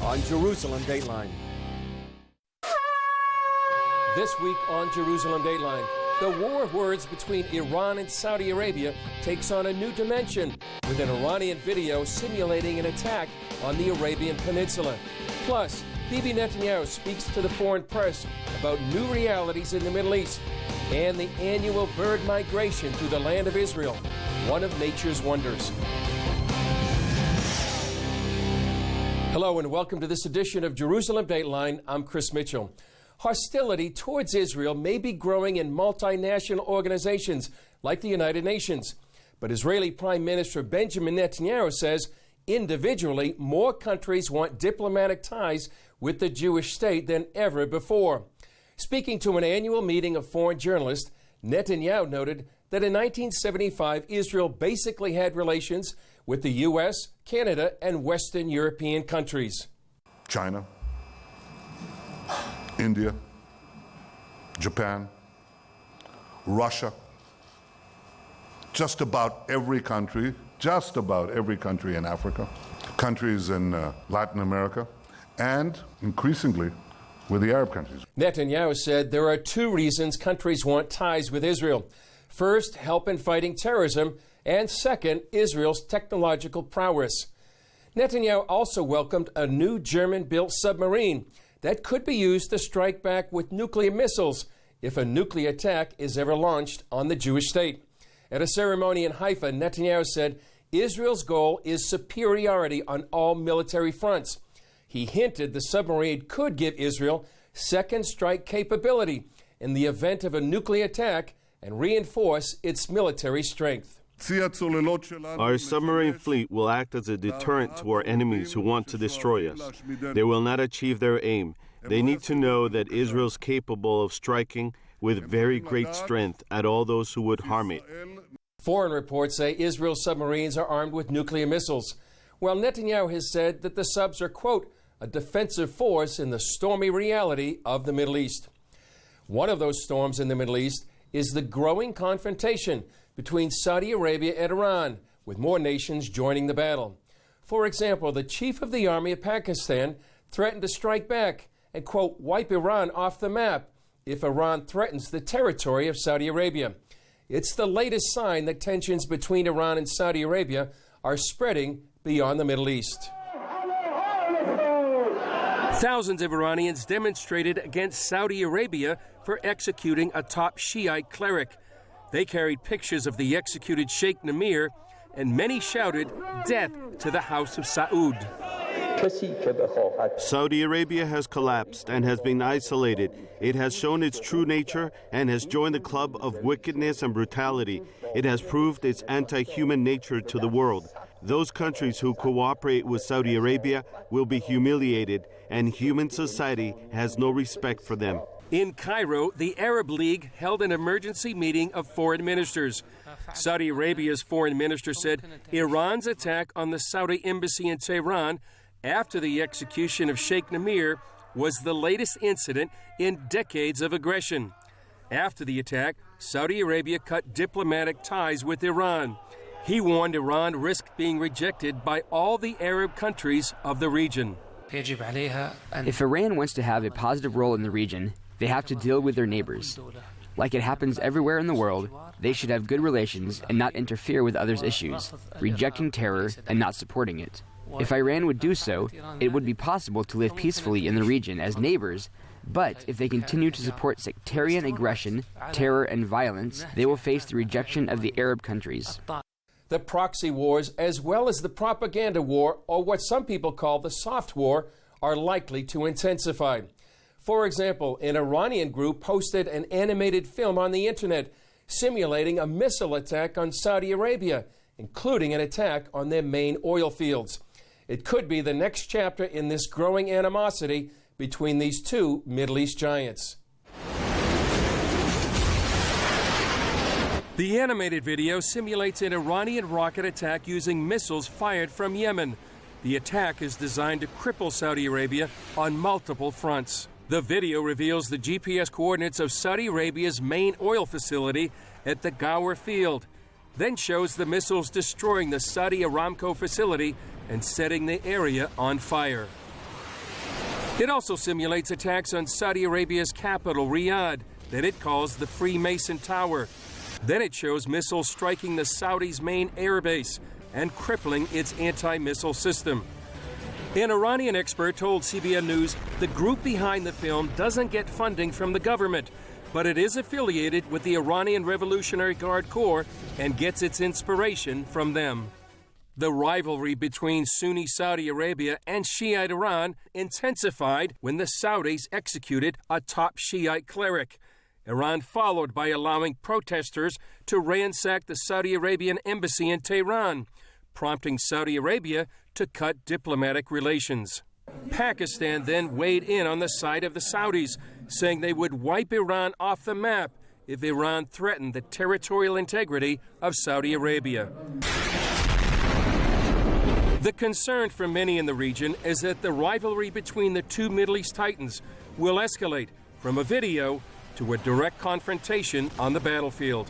on Jerusalem Dateline. This week on Jerusalem Dateline, the war of words between Iran and Saudi Arabia takes on a new dimension with an Iranian video simulating an attack on the Arabian Peninsula. Plus, Bibi Netanyahu speaks to the foreign press about new realities in the Middle East and the annual bird migration through the land of Israel, one of nature's wonders. Hello and welcome to this edition of Jerusalem Dateline. I'm Chris Mitchell. Hostility towards Israel may be growing in multinational organizations like the United Nations. But Israeli Prime Minister Benjamin Netanyahu says individually more countries want diplomatic ties with the Jewish state than ever before. Speaking to an annual meeting of foreign journalists, Netanyahu noted that in 1975 Israel basically had relations with the U.S., Canada, and Western European countries. China, India, Japan, Russia, just about every country in Africa, countries in Latin America, and increasingly with the Arab countries. Netanyahu said there are two reasons countries want ties with Israel. First, help in fighting terrorism, and second, Israel's technological prowess. Netanyahu also welcomed a new German-built submarine that could be used to strike back with nuclear missiles if a nuclear attack is ever launched on the Jewish state. At a ceremony in Haifa, Netanyahu said Israel's goal is superiority on all military fronts. He hinted the submarine could give Israel second strike capability in the event of a nuclear attack and reinforce its military strength. Our submarine fleet will act as a deterrent to our enemies who want to destroy us. They will not achieve their aim. They need to know that Israel is capable of striking with very great strength at all those who would harm it. Foreign reports say Israel's submarines are armed with nuclear missiles, while Netanyahu has said that the subs are, quote, a defensive force in the stormy reality of the Middle East. One of those storms in the Middle East is the growing confrontation between Saudi Arabia and Iran, with more nations joining the battle. For example, the chief of the army of Pakistan threatened to strike back and, quote, wipe Iran off the map if Iran threatens the territory of Saudi Arabia. It's the latest sign that tensions between Iran and Saudi Arabia are spreading beyond the Middle East. Thousands of Iranians demonstrated against Saudi Arabia for executing a top Shiite cleric. They carried pictures of the executed Sheikh Namir, and many shouted, "Death to the House of Saud." Saudi Arabia has collapsed and has been isolated. It has shown its true nature and has joined the club of wickedness and brutality. It has proved its anti-human nature to the world. Those countries who cooperate with Saudi Arabia will be humiliated, and human society has no respect for them. In Cairo, the Arab League held an emergency meeting of foreign ministers. Saudi Arabia's foreign minister said Iran's attack on the Saudi embassy in Tehran after the execution of Sheikh Namir was the latest incident in decades of aggression. After the attack, Saudi Arabia cut diplomatic ties with Iran. He warned Iran risked being rejected by all the Arab countries of the region. If Iran wants to have a positive role in the region, they have to deal with their neighbors. Like it happens everywhere in the world, they should have good relations and not interfere with others' issues, rejecting terror and not supporting it. If Iran would do so, it would be possible to live peacefully in the region as neighbors, but if they continue to support sectarian aggression, terror, and violence, they will face the rejection of the Arab countries. The proxy wars, as well as the propaganda war, or what some people call the soft war, are likely to intensify. For example, an Iranian group posted an animated film on the internet simulating a missile attack on Saudi Arabia, including an attack on their main oil fields. It could be the next chapter in this growing animosity between these two Middle East giants. The animated video simulates an Iranian rocket attack using missiles fired from Yemen. The attack is designed to cripple Saudi Arabia on multiple fronts. The video reveals the GPS coordinates of Saudi Arabia's main oil facility at the Gower field, then shows the missiles destroying the Saudi Aramco facility and setting the area on fire. It also simulates attacks on Saudi Arabia's capital, Riyadh, that it calls the Freemason Tower. Then it shows missiles striking the Saudis' main airbase and crippling its anti-missile system. An Iranian expert told CBN News the group behind the film doesn't get funding from the government, but it is affiliated with the Iranian Revolutionary Guard Corps and gets its inspiration from them. The rivalry between Sunni Saudi Arabia and Shiite Iran intensified when the Saudis executed a top Shiite cleric. Iran followed by allowing protesters to ransack the Saudi Arabian embassy in Tehran, prompting Saudi Arabia to cut diplomatic relations. Pakistan then weighed in on the side of the Saudis, saying they would wipe Iran off the map if Iran threatened the territorial integrity of Saudi Arabia. The concern for many in the region is that the rivalry between the two Middle East titans will escalate from a video to a direct confrontation on the battlefield.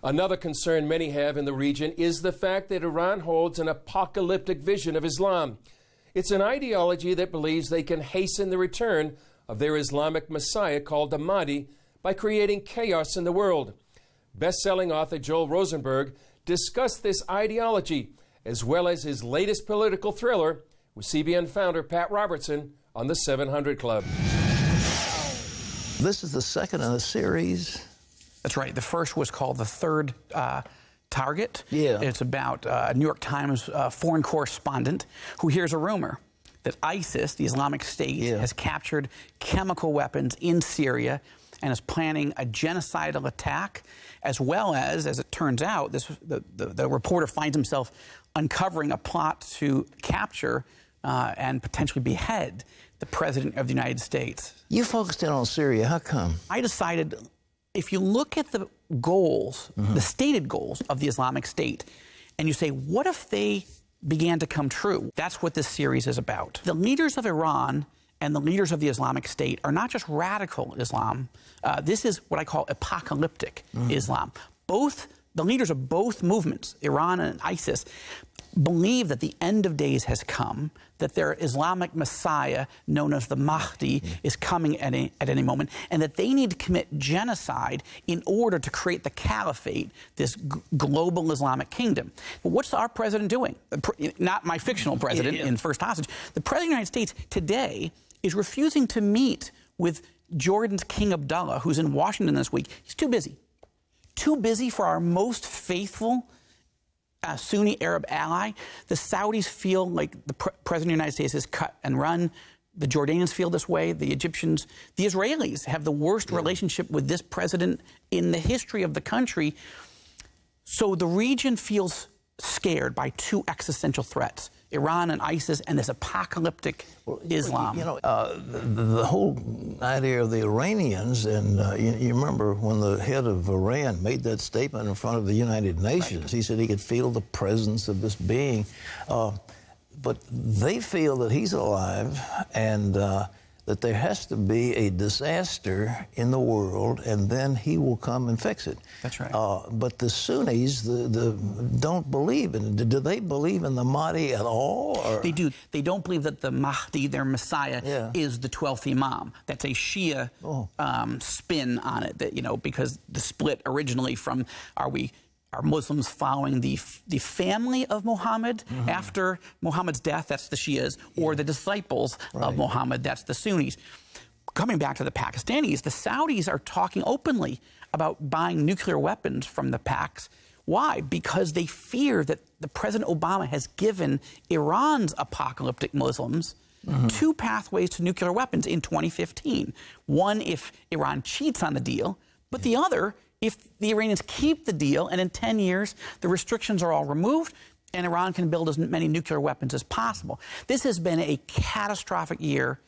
Another concern many have in the region is the fact that Iran holds an apocalyptic vision of Islam. It's an ideology that believes they can hasten the return of their Islamic Messiah called the Mahdi by creating chaos in the world. Best-selling author Joel Rosenberg discussed this ideology as well as his latest political thriller with CBN founder Pat Robertson on the 700 Club. This is the second in a series. That's right. The first was called The Third Target. Yeah. It's about a New York Times foreign correspondent who hears a rumor that ISIS, the Islamic State, has captured chemical weapons in Syria and is planning a genocidal attack, as well as it turns out, the reporter finds himself uncovering a plot to capture and potentially behead the President of the United States. You focused in on Syria. How come? I decided, if you look at the goals, the stated goals of the Islamic State, and you say, what if they began to come true? That's what this series is about. The leaders of Iran and the leaders of the Islamic State are not just radical Islam. This is what I call apocalyptic Islam. The leaders of both movements, Iran and ISIS, believe that the end of days has come, that their Islamic Messiah, known as the Mahdi, is coming at any moment, and that they need to commit genocide in order to create the caliphate, this global Islamic kingdom. But what's our president doing? Not my fictional president in First Hostage. The president of the United States today is refusing to meet with Jordan's King Abdullah, who's in Washington this week. He's too busy. Too busy for our most faithful Sunni Arab ally. The Saudis feel like the President of the United States is cut and run. The Jordanians feel this way. The Egyptians, the Israelis have the worst relationship with this president in the history of the country. So the region feels scared by two existential threats: Iran and ISIS, and this apocalyptic Islam. You know, the whole idea of the Iranians, and you remember when the head of Iran made that statement in front of the United Nations, he said he could feel the presence of this being. But they feel that he's alive and that there has to be a disaster in the world, and then he will come and fix it. That's right. But the Sunnis don't believe in it. Do they believe in the Mahdi at all? Or? They do. They don't believe that the Mahdi, their Messiah, is the 12th Imam. That's a Shia spin on it, that, because the split originally from are Muslims following the family of Muhammad after Muhammad's death, that's the Shias, or the disciples of Muhammad, that's the Sunnis. Coming back to the Pakistanis, the Saudis are talking openly about buying nuclear weapons from the Pacs. Why? Because they fear that the President Obama has given Iran's apocalyptic Muslims two pathways to nuclear weapons in 2015. One, if Iran cheats on the deal, but the other, if the Iranians keep the deal and in 10 years the restrictions are all removed and Iran can build as many nuclear weapons as possible. This has been a catastrophic year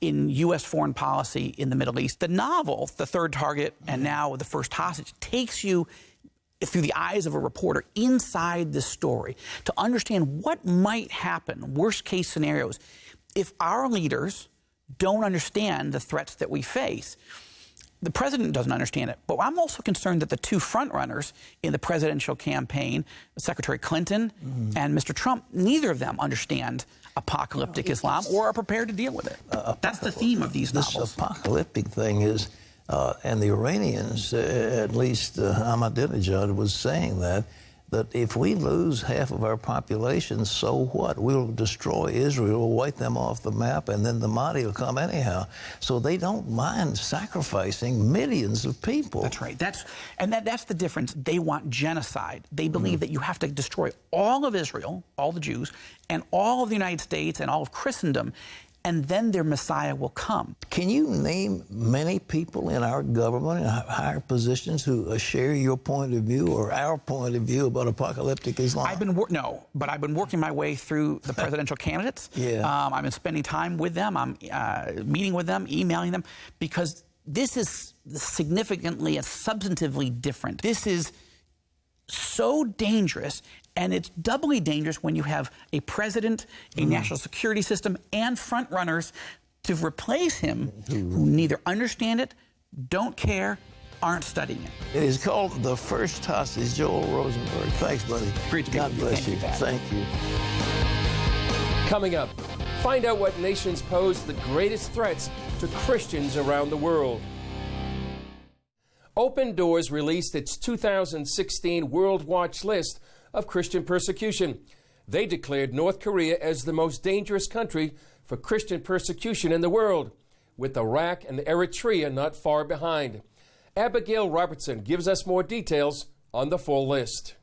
in U.S. foreign policy in the Middle East. The novel, The Third Target, and now The First Hostage, takes you through the eyes of a reporter inside this story to understand what might happen, worst-case scenarios, if our leaders don't understand the threats that we face. The president doesn't understand it. But I'm also concerned that the two frontrunners in the presidential campaign, Secretary Clinton and Mr. Trump, neither of them understand apocalyptic Islam or are prepared to deal with it. That's the theme of these novels. This apocalyptic thing is, and the Iranians, at least Ahmadinejad was saying that if we lose half of our population, so what? We'll destroy Israel, wipe them off the map, and then the Mahdi will come anyhow. So they don't mind sacrificing millions of people. That's right. That's the difference. They want genocide. They believe that you have to destroy all of Israel, all the Jews, and all of the United States and all of Christendom, and then their Messiah will come. Can you name many people in our government in higher positions who share your point of view or our point of view about apocalyptic Islam? No, but I've been working my way through the presidential candidates. I've been spending time with them. I'm meeting with them, emailing them, because this is significantly and substantively different. This is so dangerous, and it's doubly dangerous when you have a president, a national security system, and front runners to replace him who neither understand it, don't care, aren't studying it. It is called The First Hostage, Joel Rosenberg. Thanks, buddy. Great to be with you. God bless you. Thank you. Coming up, find out what nations pose the greatest threats to Christians around the world. Open Doors released its 2016 World Watch list of Christian persecution. They declared North Korea as the most dangerous country for Christian persecution in the world, with Iraq and Eritrea not far behind. Abigail Robertson gives us more details on the full list.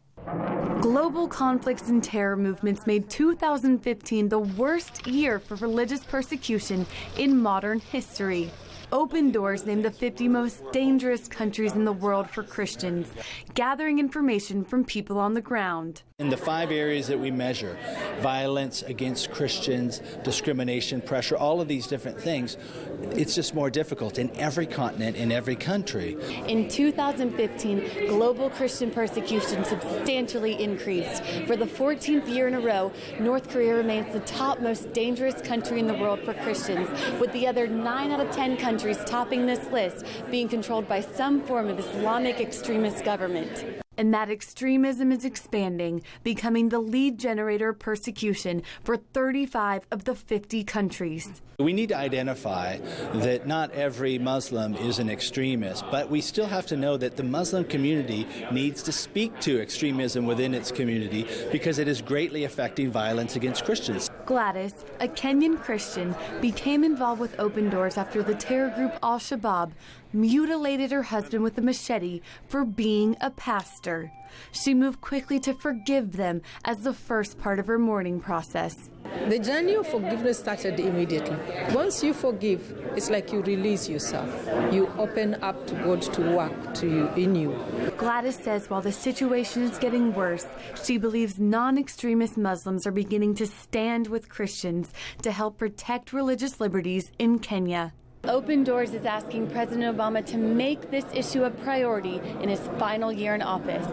Global conflicts and terror movements made 2015 the worst year for religious persecution in modern history. Open Doors named the 50 most dangerous countries in the world for Christians, gathering information from people on the ground. In the 5 areas that we measure, violence against Christians, discrimination, pressure, all of these different things, it's just more difficult in every continent, in every country. In 2015, global Christian persecution substantially increased. For the 14th year in a row, North Korea remains the top most dangerous country in the world for Christians, with the other 9 out of 10 countries topping this list being controlled by some form of Islamic extremist government. And that extremism is expanding, becoming the lead generator of persecution for 35 of the 50 countries. We need to identify that not every Muslim is an extremist, but we still have to know that the Muslim community needs to speak to extremism within its community because it is greatly affecting violence against Christians. Gladys, a Kenyan Christian, became involved with Open Doors after the terror group Al-Shabaab mutilated her husband with a machete for being a pastor. She moved quickly to forgive them as the first part of her mourning process. The journey of forgiveness started immediately. Once you forgive, it's like you release yourself. You open up to God to work to you, in you. Gladys says while the situation is getting worse, she believes non-extremist Muslims are beginning to stand with Christians to help protect religious liberties in Kenya. Open Doors is asking President Obama to make this issue a priority in his final year in office.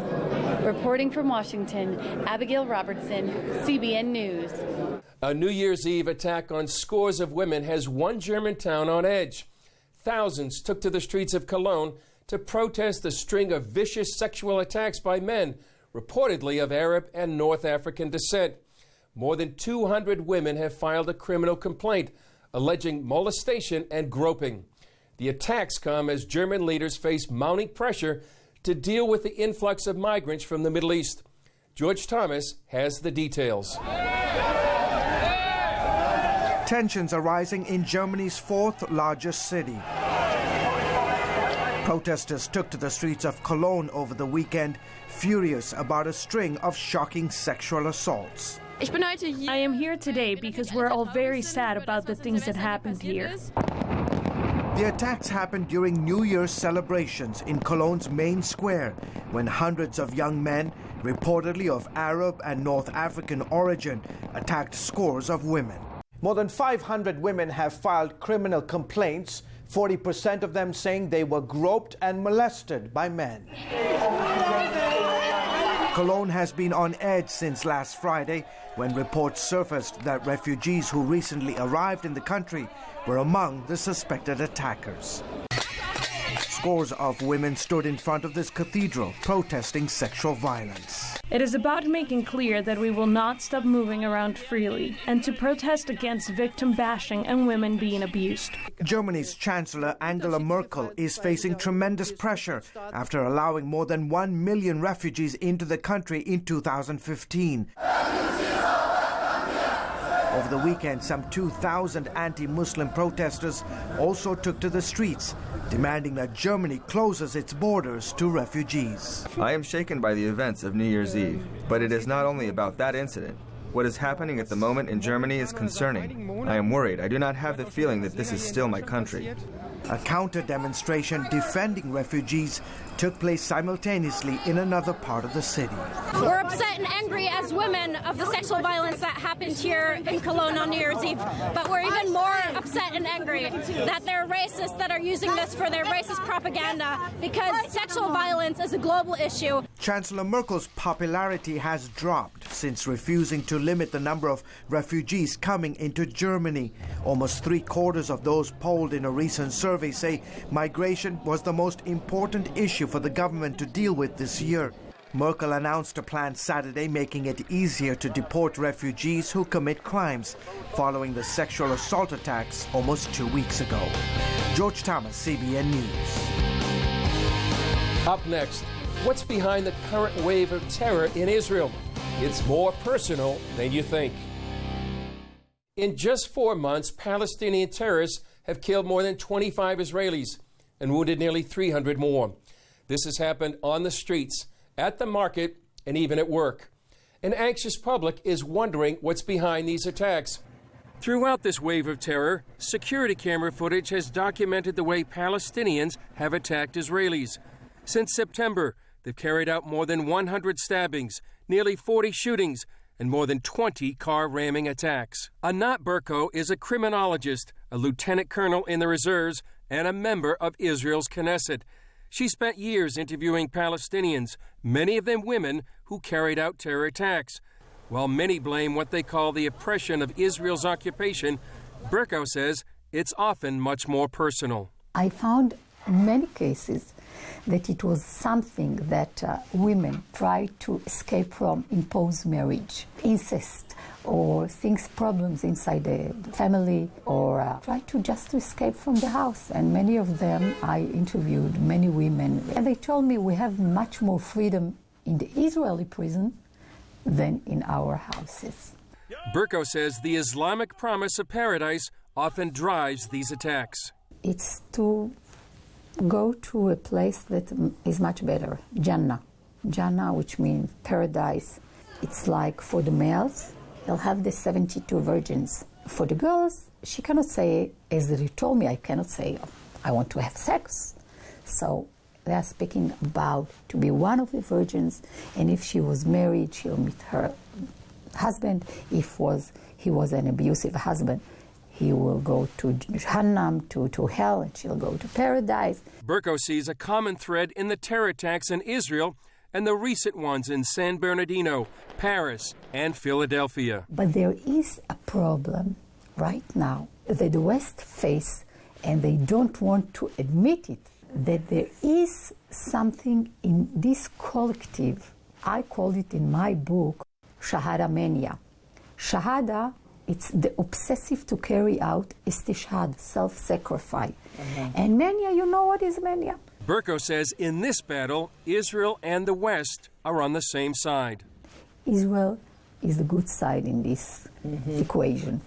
Reporting from Washington, Abigail Robertson, CBN News. A New Year's Eve attack on scores of women has one German town on edge. Thousands took to the streets of Cologne to protest a string of vicious sexual attacks by men, reportedly of Arab and North African descent. More than 200 women have filed a criminal complaint alleging molestation and groping. The attacks come as German leaders face mounting pressure to deal with the influx of migrants from the Middle East. George Thomas has the details. Tensions are rising in Germany's fourth largest city. Protesters took to the streets of Cologne over the weekend, furious about a string of shocking sexual assaults. I am here today because we're all very sad about the things that happened here. The attacks happened during New Year's celebrations in Cologne's main square, when hundreds of young men, reportedly of Arab and North African origin, attacked scores of women. More than 500 women have filed criminal complaints, 40% of them saying they were groped and molested by men. Cologne has been on edge since last Friday, when reports surfaced that refugees who recently arrived in the country were among the suspected attackers. Scores of women stood in front of this cathedral protesting sexual violence. It is about making clear that we will not stop moving around freely and to protest against victim bashing and women being abused. Germany's Chancellor Angela Merkel is facing tremendous pressure after allowing more than 1 million refugees into the country in 2015. Over the weekend, some 2,000 anti-Muslim protesters also took to the streets, demanding that Germany closes its borders to refugees. I am shaken by the events of New Year's Eve, but it is not only about that incident. What is happening at the moment in Germany is concerning. I am worried. I do not have the feeling that this is still my country. A counter-demonstration defending refugees took place simultaneously in another part of the city. We're upset and angry as women of the sexual violence that happened here in Cologne on New Year's Eve. But we're even more upset and angry that there are racists that are using this for their racist propaganda, because sexual violence is a global issue. Chancellor Merkel's popularity has dropped since refusing to limit the number of refugees coming into Germany. Almost 3/4 of those polled in a recent survey say migration was the most important issue for the government to deal with this year. Merkel announced a plan Saturday making it easier to deport refugees who commit crimes following the sexual assault attacks almost 2 weeks ago. George Thomas, CBN News. Up next, what's behind the current wave of terror in Israel? It's more personal than you think. In just 4 months, Palestinian terrorists have killed more than 25 Israelis and wounded nearly 300 more. This has happened on the streets, at the market, and even at work. An anxious public is wondering what's behind these attacks. Throughout this wave of terror, security camera footage has documented the way Palestinians have attacked Israelis. Since September, they've carried out more than 100 stabbings, nearly 40 shootings, and more than 20 car ramming attacks. Anat Berko is a criminologist, a lieutenant colonel in the reserves, and a member of Israel's Knesset. She spent years interviewing Palestinians, many of them women, who carried out terror attacks. While many blame what they call the oppression of Israel's occupation, Berko says it's often much more personal. I found in many cases that it was something that women tried to escape from: imposed marriage, incest, or problems inside the family, or try to just escape from the house. And many of them, I interviewed many women, and they told me we have much more freedom in the Israeli prison than in our houses. Berko says the Islamic promise of paradise often drives these attacks. It's to go to a place that is much better, Jannah. Jannah, which means paradise. It's like for the males, they'll have the 72 virgins. For the girls, she cannot say, as they told me, I cannot say, I want to have sex. So they are speaking about to be one of the virgins, and if she was married, she'll meet her husband. If he was an abusive husband, he will go to Jahannam, to hell, and she'll go to paradise. Berko sees a common thread in the terror attacks in Israel and the recent ones in San Bernardino, Paris, and Philadelphia. But there is a problem right now that the West face, and they don't want to admit it, that there is something in this collective, I call it in my book, Shahada mania. Shahada, it's the obsessive to carry out istishhad, self-sacrifice. And mania, you know what is mania? Berko says in this battle, Israel and the West are on the same side. Israel is the good side in this equation.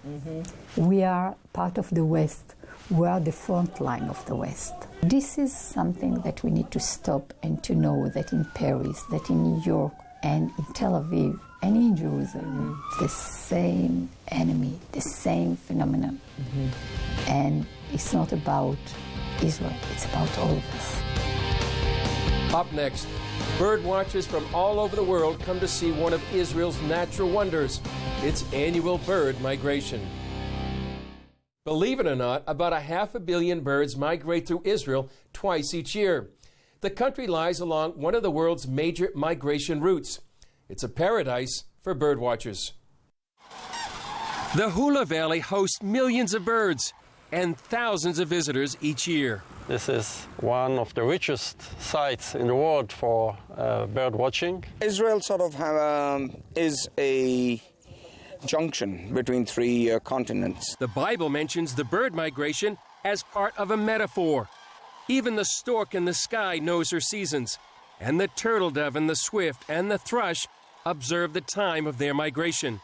We are part of the West. We are the front line of the West. This is something that we need to stop and to know that in Paris, that in New York, and in Tel Aviv, and in Jerusalem, the same enemy, the same phenomenon. And it's not about Israel, it's about all of us. Up next, bird watchers from all over the world come to see one of Israel's natural wonders, its annual bird migration. Believe it or not, about 500 million birds migrate through Israel twice each year. The country lies along one of the world's major migration routes. It's a paradise for bird watchers. The Hula Valley hosts millions of birds and thousands of visitors each year. This is one of the richest sites in the world for bird watching. Israel sort of is a junction between three continents. The Bible mentions the bird migration as part of a metaphor. Even the stork in the sky knows her seasons, and the turtle dove and the swift and the thrush observe the time of their migration.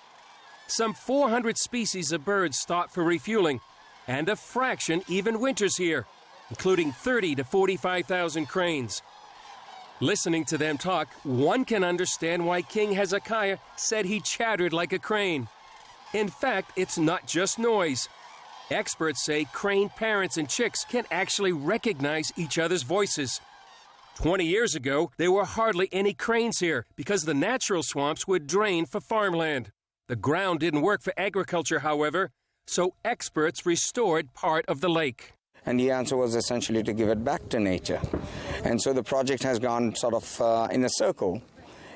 Some 400 species of birds stop for refueling, and a fraction even winters here, including 30 to 45,000 cranes. Listening to them talk, one can understand why King Hezekiah said he chattered like a crane. In fact, it's not just noise. Experts say crane parents and chicks can actually recognize each other's voices. 20 years ago, there were hardly any cranes here because the natural swamps would drain for farmland. The ground didn't work for agriculture, however, so experts restored part of the lake. And the answer was essentially to give it back to nature. And so the project has gone sort of in a circle,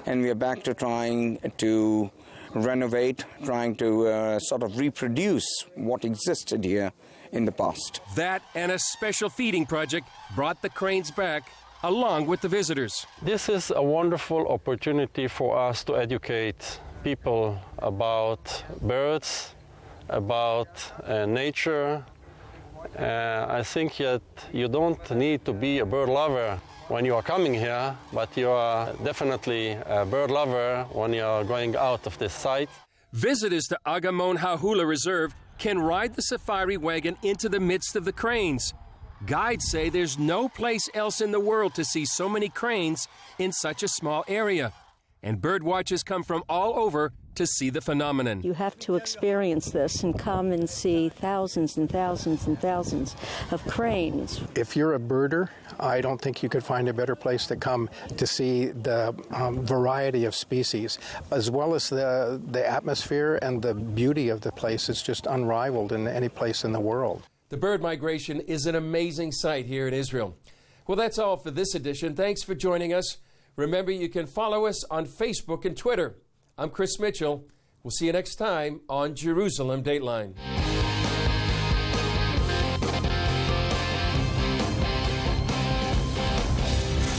and we are back to trying to renovate, trying to sort of reproduce what existed here in the past. That and a special feeding project brought the cranes back, along with the visitors. This is a wonderful opportunity for us to educate people about birds, about nature. I think that you don't need to be a bird lover when you are coming here, but you are definitely a bird lover when you are going out of this site. Visitors to Agamon Hahula Reserve can ride the safari wagon into the midst of the cranes. Guides say there's no place else in the world to see so many cranes in such a small area. And bird watchers come from all over to see the phenomenon. You have to experience this and come and see thousands and thousands and thousands of cranes. If you're a birder, I don't think you could find a better place to come to see the variety of species, as well as the atmosphere and the beauty of the place is just unrivaled in any place in the world. The bird migration is an amazing sight here in Israel. Well, that's all for this edition. Thanks for joining us. Remember, you can follow us on Facebook and Twitter. I'm Chris Mitchell. We'll see you next time on Jerusalem Dateline.